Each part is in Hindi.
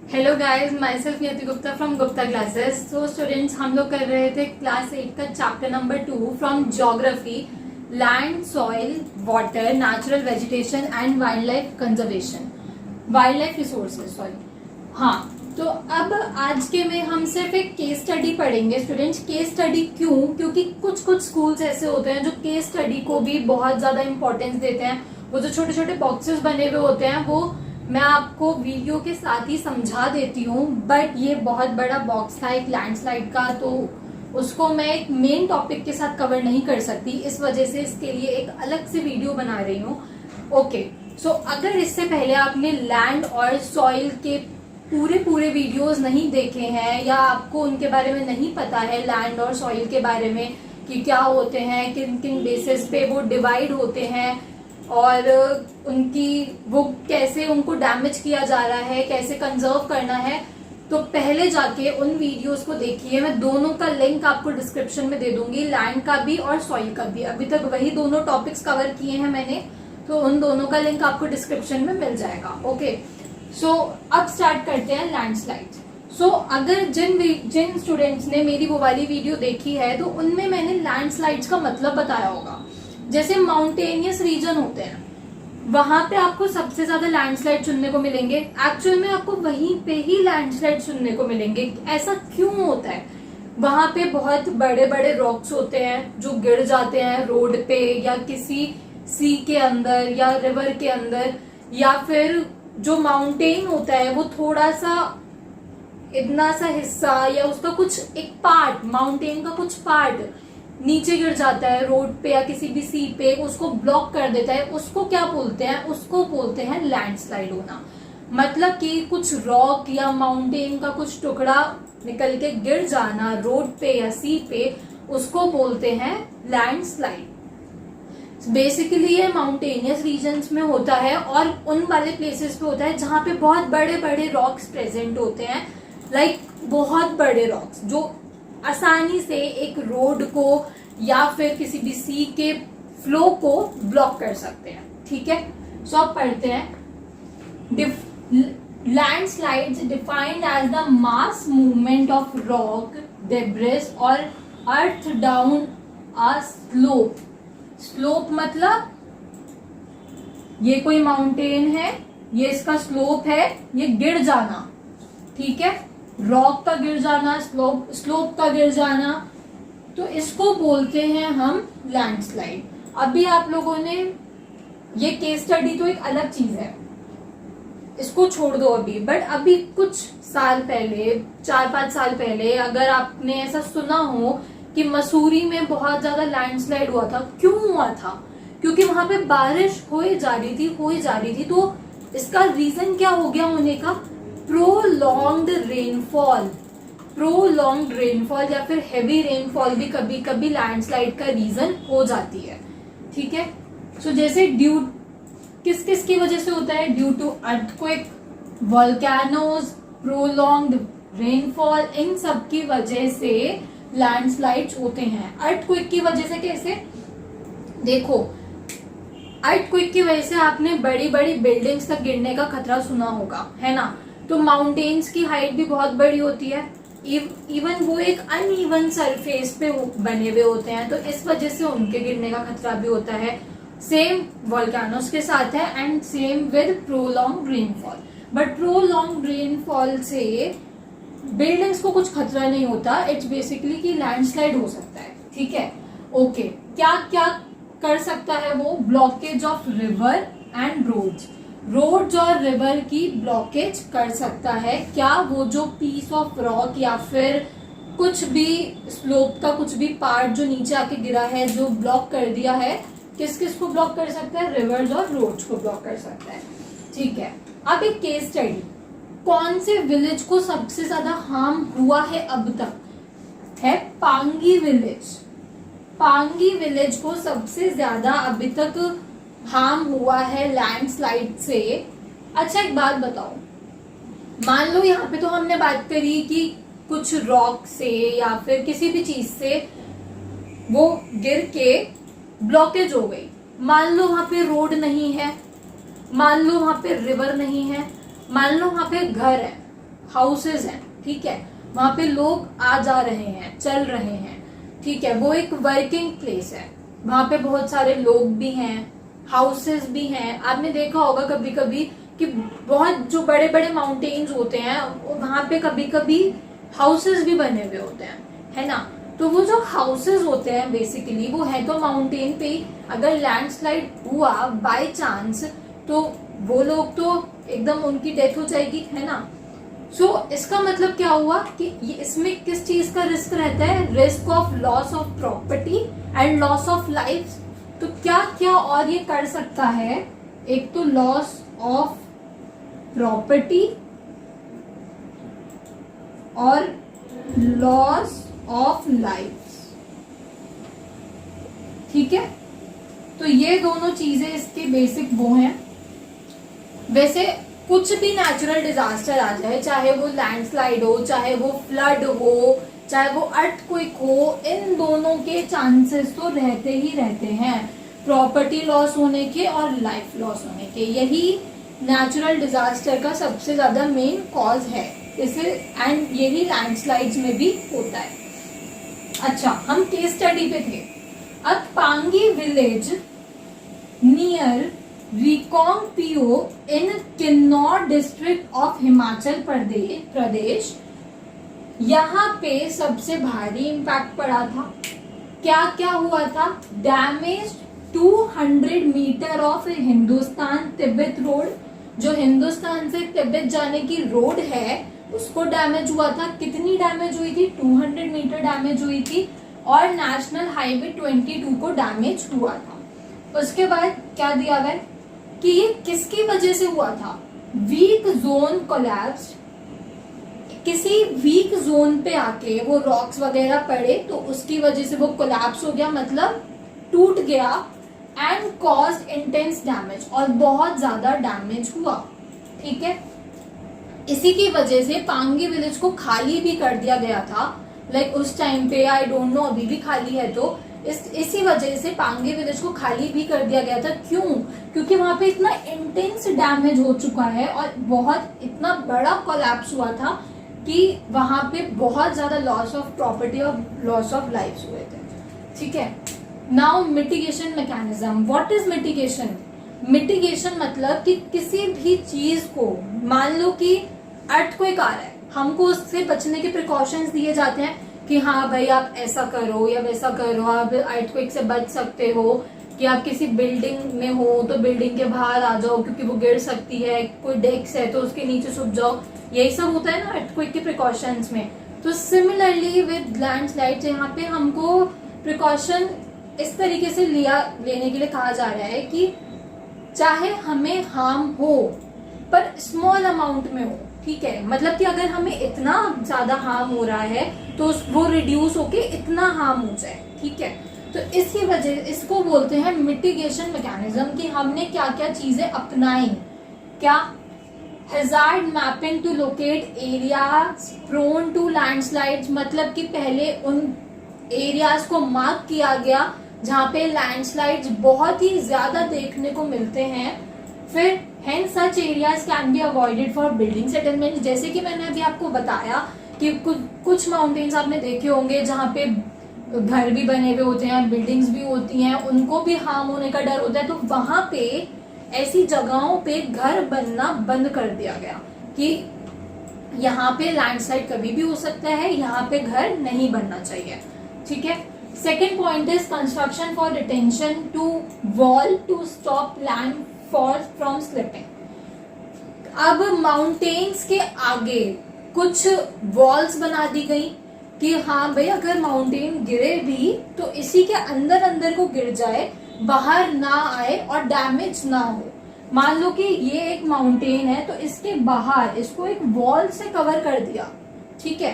हेलो गाइस, माई सेल्फ नियति गुप्ता फ्रॉम गुप्ता क्लासेस। तो स्टूडेंट्स, हम लोग कर रहे थे क्लास 8 का chapter number 2 from geography, land, soil, water, natural vegetation and wild life conservation, wild life resources. Sorry, हाँ। तो अब आज के में हम सिर्फ एक केस स्टडी पढ़ेंगे स्टूडेंट्स। केस स्टडी क्यों? क्योंकि कुछ कुछ स्कूल्स ऐसे होते हैं जो केस स्टडी को भी बहुत ज्यादा इंपॉर्टेंस देते हैं। वो जो छोटे छोटे बॉक्सेस बने हुए होते हैं वो मैं आपको वीडियो के साथ ही समझा देती हूँ, बट ये बहुत बड़ा बॉक्स था एक लैंडस्लाइड का, तो उसको मैं एक मेन टॉपिक के साथ कवर नहीं कर सकती। इस वजह से इसके लिए एक अलग से वीडियो बना रही हूँ। ओके, सो अगर इससे पहले आपने लैंड और सॉइल के पूरे वीडियोस नहीं देखे हैं या आपको उनके बारे में नहीं पता है, लैंड और सॉइल के बारे में कि क्या होते हैं, किन किन बेसिस पे वो डिवाइड होते हैं और उनकी वो कैसे उनको डैमेज किया जा रहा है, कैसे कंजर्व करना है, तो पहले जाके उन वीडियोस को देखिए। मैं दोनों का लिंक आपको डिस्क्रिप्शन में दे दूंगी, लैंड का भी और सॉइल का भी। अभी तक वही दोनों टॉपिक्स कवर किए हैं मैंने, तो उन दोनों का लिंक आपको डिस्क्रिप्शन में मिल जाएगा। ओके, सो अब स्टार्ट करते हैं लैंडस्लाइड। सो अगर जिन स्टूडेंट्स ने मेरी वो वाली वीडियो देखी है तो उनमें मैंने लैंडस्लाइड्स का मतलब बताया होगा। जैसे माउंटेनियस रीजन होते हैं, वहां पे आपको सबसे ज्यादा लैंडस्लाइड सुनने को मिलेंगे। एक्चुअल में आपको वहीं पे ही लैंडस्लाइड सुनने को मिलेंगे। ऐसा क्यों होता है? वहां पे बहुत बड़े बड़े रॉक्स होते हैं जो गिर जाते हैं रोड पे या किसी सी के अंदर या रिवर के अंदर, या फिर जो माउंटेन होता है वो थोड़ा सा इतना सा हिस्सा या उसका कुछ एक पार्ट, माउंटेन का कुछ पार्ट नीचे गिर जाता है रोड पे या किसी भी सी पे, उसको ब्लॉक कर देता है। उसको क्या बोलते हैं? उसको बोलते हैं लैंडस्लाइड होना। मतलब कि कुछ रॉक या माउंटेन का कुछ टुकड़ा निकल के गिर जाना रोड पे या सी पे, उसको बोलते हैं लैंडस्लाइड। बेसिकली ये माउंटेनियस रीजन्स में होता है और उन वाले प्लेसेस पे होता है जहां पे बहुत बड़े बड़े रॉक्स प्रेजेंट होते हैं। लाइक बहुत बड़े रॉक्स जो आसानी से एक रोड को या फिर किसी भी सी के फ्लो को ब्लॉक कर सकते हैं। ठीक है, सो अब पढ़ते हैं। Landslides defined as the mass movement of rock, debris और earth down a slope. Slope मतलब ये कोई माउंटेन है, ये इसका स्लोप है, ये गिर जाना। ठीक है, रॉक का गिर जाना, स्लोप का गिर जाना, तो इसको बोलते हैं हम लैंडस्लाइड। अभी आप लोगों ने ये केस स्टडी तो एक अलग चीज है, इसको छोड़ दो अभी। बट अभी कुछ साल पहले, 4-5 साल पहले, अगर आपने ऐसा सुना हो कि मसूरी में बहुत ज्यादा लैंडस्लाइड हुआ था। क्यों हुआ था? क्योंकि वहां पे बारिश हो जा रही थी। तो इसका रीजन क्या हो गया होने का? प्रोलॉन्ग्ड रेनफॉल या फिर हैवी रेनफॉल भी कभी कभी लैंडस्लाइड का रीजन हो जाती है। ठीक है, सो जैसे ड्यू किस किस की वजह से होता है? Due to earthquake, volcanoes, prolonged rainfall, इन सब की वजह से लैंडस्लाइड्स होते हैं। अर्थक्वेक की वजह से कैसे? देखो, अर्थक्वेक की वजह से आपने बड़ी बड़ी बिल्डिंग्स तक गिरने का खतरा सुना होगा, है ना? तो माउंटेन्स की हाइट भी बहुत बड़ी होती है। इवन वो एक अनइवन सरफेस पे बने हुए होते हैं, तो इस वजह से उनके गिरने का खतरा भी होता है। सेम वोल्केनोस के साथ है and same with prolong rainfall. But prolong rainfall से बिल्डिंग्स को कुछ खतरा नहीं होता। इट्स बेसिकली कि लैंडस्लाइड हो सकता है। ठीक है, ओके। क्या क्या कर सकता है वो? Blockage of river and roads और रिवर की ब्लॉकेज कर सकता है। क्या? वो जो पीस ऑफ रॉक या फिर कुछ भी स्लोप का कुछ भी पार्ट जो नीचे आके गिरा है, जो ब्लॉक कर दिया है, किस किस को ब्लॉक कर सकता है? रिवर्स और रोड्स को ब्लॉक कर सकता है। ठीक है, अब एक केस स्टडी। कौन से विलेज को सबसे ज्यादा हार्म हुआ है अब तक? है पांगी विलेज। पांगी विलेज को सबसे ज्यादा अभी तक हार्म हुआ है लैंडस्लाइड से। अच्छा, एक बात बताओ, मान लो यहाँ पे तो हमने बात करी कि कुछ रॉक से या फिर किसी भी चीज से वो गिर के ब्लॉकेज हो गई। मान लो वहां पे रोड नहीं है, मान लो वहां पे रिवर नहीं है, मान लो वहां पे घर है, हाउसेज हैं, ठीक है, वहां पे लोग आ जा रहे हैं, चल रहे हैं, ठीक है, वो एक वर्किंग प्लेस है, वहां पे बहुत सारे लोग भी हैं, हाउसेज भी हैं। आपने देखा होगा कभी कभी कि बहुत जो बड़े बड़े माउंटेन्स होते हैं वहां पे कभी कभी हाउसेज भी बने हुए होते हैं, है ना। तो वो जो हाउसेज होते हैं बेसिकली वो है तो माउंटेन पे ही, अगर लैंडस्लाइड हुआ बाय चांस तो वो लोग तो एकदम उनकी डेथ हो जाएगी, है ना। सो इसका मतलब क्या हुआ कि ये इसमें किस चीज का रिस्क रहता है, risk of loss of property and loss of life. तो क्या क्या और ये कर सकता है, एक तो लॉस ऑफ प्रॉपर्टी और लॉस ऑफ लाइफ, ठीक है। तो ये दोनों चीजें इसके बेसिक वो हैं। वैसे कुछ भी नेचुरल डिजास्टर आ जाए, चाहे वो लैंडस्लाइड हो, चाहे वो फ्लड हो, चाहे वो अर्थक्वेक हो, इन दोनों के चांसेस तो रहते ही रहते हैं, प्रॉपर्टी लॉस होने के और लाइफ लॉस होने के। यही नेचुरल डिजास्टर का सबसे ज्यादा मेन कॉज है इसे, एंड यही लैंडस्लाइड्स में भी होता है। अच्छा, हम केस स्टडी पे थे। अब Pangi village near Rekong Peo in Kinnaur district of Himachal Pradesh, यहाँ पे सबसे भारी इंपैक्ट पड़ा था। क्या क्या हुआ था, damage 200 metre of Hindustan Tibet road, जो हिंदुस्तान से तिब्बत जाने की रोड है उसको डैमेज हुआ था। कितनी डैमेज हुई थी, 200 मीटर डैमेज हुई थी। और नेशनल हाईवे 22 को डैमेज हुआ था। उसके बाद क्या दिया हुआ है कि ये किसकी वजह से हुआ था, वीक जोन कोलैप्स, किसी वीक जोन पे आके वो रॉक्स वगैरह पड़े तो उसकी वजह से वो कोलैप्स हो गया, मतलब टूट गया, एंड कॉज्ड इंटेंस डैमेज, और बहुत ज्यादा डैमेज हुआ, ठीक है। इसी की वजह से पांगी विलेज को खाली भी कर दिया गया था, लाइक उस टाइम पे, आई डोंट नो अभी भी खाली है तो, इसी वजह से पांगी विलेज को खाली भी कर दिया गया था। क्यों, क्योंकि वहां पे इतना इंटेंस डैमेज हो चुका है और बहुत इतना बड़ा कोलैप्स हुआ था कि वहां पे बहुत ज्यादा लॉस ऑफ प्रॉपर्टी और लॉस ऑफ लाइफ हुए थे, ठीक है। Now mitigation mechanism, what is mitigation. Mitigation मतलब कि किसी भी चीज को, मान लो कि अर्थक्वेक आ रहा है, हमको उससे बचने के प्रिकॉशंस दिए जाते हैं कि हाँ भाई आप ऐसा करो या वैसा करो, आप अर्थक्वेक से बच सकते हो, कि आप किसी बिल्डिंग में हो तो बिल्डिंग के बाहर आ जाओ क्योंकि वो गिर सकती है, कोई डेस्क है तो उसके नीचे छुप जाओ, यही सब होता है ना अर्थक्वेक के प्रिकॉशंस में। तो सिमिलरली विद लैंडस्लाइड यहाँ पे हमको प्रिकॉशन इस तरीके से लेने के लिए कहा जा रहा है कि चाहे हमें हार्म हो पर स्मॉल अमाउंट में हो, ठीक है। मतलब कि अगर हमें इतना ज्यादा हार्म हो रहा है तो वो रिड्यूस होके इतना हार्म हो जाए, ठीक है। तो इसकी वजह, इसको बोलते हैं मिटिगेशन मैकेनिज्म, कि हमने क्या क्या चीजें अपनाई। क्या, hazard mapping to locate areas prone to landslides, मतलब कि पहले उन एरियाज को मार्क किया गया जहां पे लैंडस्लाइड्स बहुत ही ज्यादा देखने को मिलते हैं। फिर hence such areas can be avoided for building settlement, जैसे कि मैंने अभी आपको बताया कि कुछ माउंटेन्स आपने देखे होंगे जहाँ पे घर भी बने हुए होते हैं, बिल्डिंग्स भी होती हैं, उनको भी हार्म होने का डर होता है। तो वहां पे ऐसी जगहों पे घर बनना बंद कर दिया गया कि यहाँ पे लैंडस्लाइड कभी भी हो सकता है, यहाँ पे घर नहीं बनना चाहिए, ठीक है। Second point is construction for retention to wall to stop land fall from slipping. अब माउंटेन्स के आगे कुछ वॉल्स बना दी गई कि हाँ भाई अगर माउंटेन गिरे भी तो इसी के अंदर अंदर को गिर जाए, बाहर ना आए और डैमेज ना हो। मान लो कि ये एक माउंटेन है तो इसके बाहर इसको एक वॉल से कवर कर दिया, ठीक है,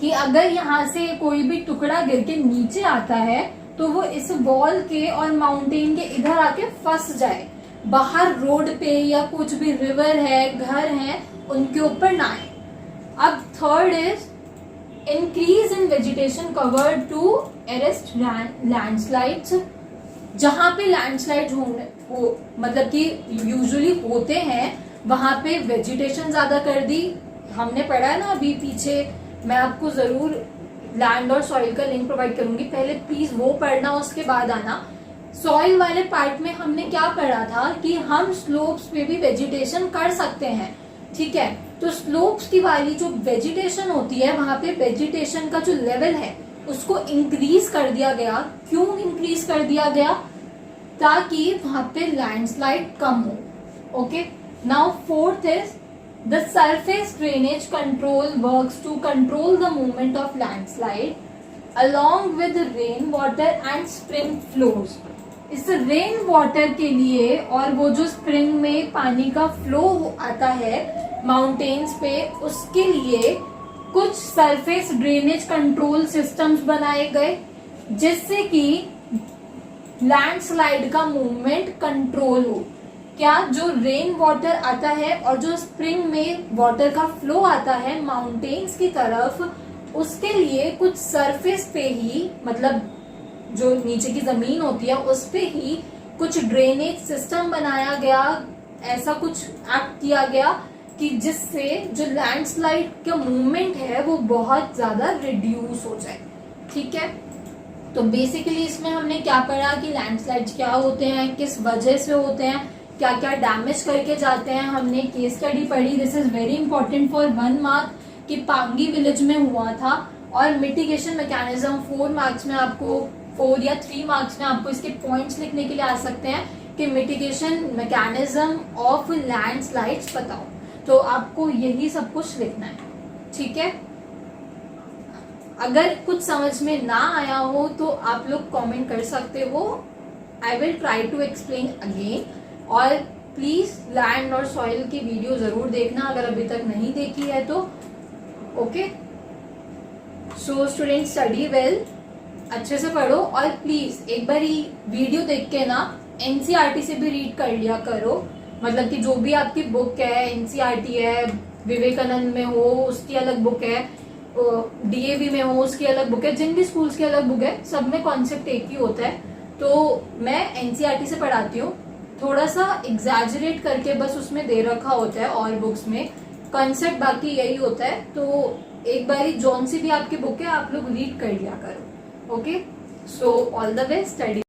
कि अगर यहाँ से कोई भी टुकड़ा गिर के नीचे आता है तो वो इस वॉल के और माउंटेन के इधर आके फंस जाए, बाहर रोड पे या कुछ भी रिवर है, घर है, उनके ऊपर ना आए। अब third is increase in vegetation cover to arrest landslides. जहां पे लैंडस्लाइड हो मतलब कि यूजुअली होते हैं वहां पे वेजिटेशन ज्यादा कर दी। हमने पढ़ा है ना अभी पीछे, मैं आपको जरूर लैंड और सॉइल का लिंक प्रोवाइड करूंगी, पहले प्लीज वो पढ़ना उसके बाद आना। सॉइल वाले पार्ट में हमने क्या पढ़ा था कि हम स्लोप्स पे भी वेजिटेशन कर सकते हैं, ठीक है। तो स्लोप्स की वाली जो वेजिटेशन होती है वहां पे वेजिटेशन का जो लेवल है उसको इंक्रीज कर दिया गया। क्यों इंक्रीज कर दिया गया? ताकि वहां पे लैंडस्लाइड कम हो। Okay, now fourth is the surface drainage control works to control the movement of landslide along with rain water and spring flows. इस रेन वाटर के लिए और वो जो स्प्रिंग में पानी का फ्लो आता है माउंटेन्स पे, उसके लिए कुछ सरफेस ड्रेनेज कंट्रोल सिस्टम्स बनाए गए जिससे कि लैंडस्लाइड का मूवमेंट कंट्रोल हो। क्या जो रेन वाटर आता है और जो स्प्रिंग में वाटर का फ्लो आता है माउंटेन्स की तरफ, उसके लिए कुछ सरफेस पे ही, मतलब जो नीचे की जमीन होती है उस पे ही कुछ ड्रेनेज सिस्टम बनाया गया। ऐसा कुछ एक्ट किया गया कि जिससे जो लैंडस्लाइड का मूवमेंट है वो बहुत ज्यादा रिड्यूस हो जाए, ठीक है। तो बेसिकली इसमें हमने क्या पढ़ा कि लैंडस्लाइड्स क्या होते हैं, किस वजह से होते हैं, क्या क्या डैमेज करके जाते हैं। हमने केस स्टडी पढ़ी, this is very important for 1 mark, कि पांगी विलेज में हुआ था। और मिटिगेशन मैकेनिज्म 4 मार्क्स में आपको, 4 या 3 मार्क्स में आपको इसके पॉइंट्स लिखने के लिए आ सकते हैं कि मिटिगेशन मैकेनिज्म ऑफ लैंडस्लाइड्स बताओ। तो आपको यही सब कुछ लिखना है, ठीक है। अगर कुछ समझ में ना आया हो तो आप लोग कमेंट कर सकते हो, I will try to explain again. और प्लीज लैंड और सॉइल की वीडियो जरूर देखना अगर अभी तक नहीं देखी है तो। Okay, so student study well, अच्छे से पढ़ो और प्लीज एक बार ही वीडियो देख के ना एनसीईआरटी से भी रीड कर लिया करो। मतलब कि जो भी आपकी बुक है, एनसीईआरटी है, विवेकानंद में हो उसकी अलग बुक है, डीएवी में हो उसकी अलग बुक है, जिन भी स्कूल्स की अलग बुक है, सब में कॉन्सेप्ट एक ही होता है। तो मैं एनसीईआरटी से पढ़ाती हूँ, थोड़ा सा एग्जैजरेट करके बस उसमें दे रखा होता है और बुक्स में कॉन्सेप्ट बाकी यही होता है। तो एक बारी जौन सी भी आपकी बुक है आप लोग रीड कर लिया करो। Okay, so all the best, study.